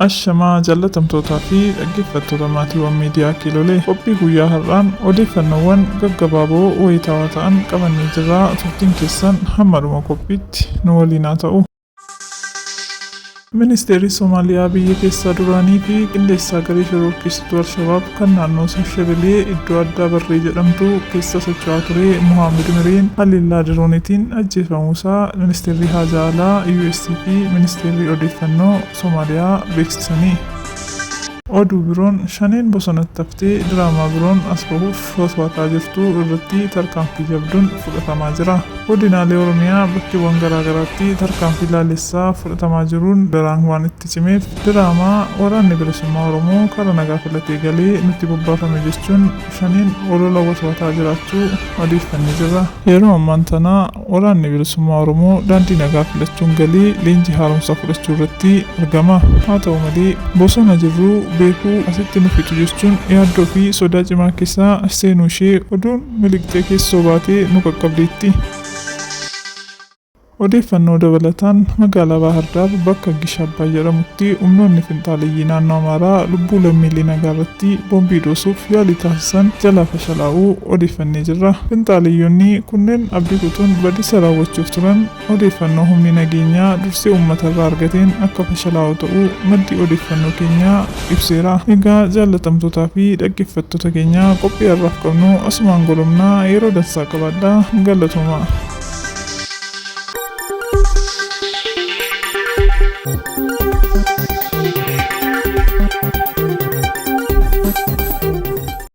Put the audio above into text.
Ashamaa jaalatamtootaa fi dhaggeeffattoota maatiiwwan miidiyaa Kiilolee qophii guyyaa har'aan odeeffannoowwan gaggabaaboo wayitaawaa ta'an qabannee jirra. Turtiin keessan hamma dhuma qophiitti nu waliin haa ta'u. Ministeerri Somaaliyaa biyya keessaa duraanii fi qindeessaa garee shororkeessituu Al-Shabaab kan naannoo Shabeelee iddoo addaa Barree jedhamtu keessa socho'aa ture Mohaammed Mireen haleellaa dirooniitiin ajjeefamuusaa Ministeerri Haajaa Alaa US fi Ministeerri Odeeffannoo Somaaliyaa beeksisanii. Oduu biroon shaneen bosonatti haftee diraamaa biroon as bahuuf waswaataa jirtu irratti tarkaanfii jabduun fudhatamaa jira. Godinaalee Oromiyaa bakkeewwan garaagaraatti tarkaanfii laalessaa fudhatamaa jiruun daraan waan itti cimeef diraamaa waraanni bilisummaa Oromoo karaa nagaa filatee galee nutti bobbaafame jechuun shaneen olola waswaataa jiraachuu odeeffannee jirra. Yeroo ammaan tanaa waraanni bilisummaa Oromoo daandii nagaa filachuun galee leenjii haaromsaa fudhachuu irratti argama. Haa ta'u malee bosona jirru beekuu asitti nu fixu jechuun yaaddoo fi sodaa cimaa keessaa seenuu ishee oduun miliqxee keessoo baatee nu qaqqabdeetti. Odeeffannoo dabalataan magaalaa Baahar Daar bakka Gisha Abbaa jedhamutti humnoonni finxaaleeyyii naannoo Amaaraa lubbuu lammiilee nagaa irratti boombii doosuuf yaalii taasisan jalaa fashalaa'uu odeeffannee jirra. Finxaaleeyyoonni kunneen abdii kutuun badiisa raawwachuuf turan odeeffannoo humni nageenyaa dursee uummata irraa argateen akka fashalaa'u ta'uu maddi odeeffannoo keenyaa ibseera. Egaa jaalatamtootaa fi dhaggeeffattoota keenyaa qophii har'aaf qabnu asumaan golomnaa yeroo dansaa qabaadhaa. Galatooma. Thank you.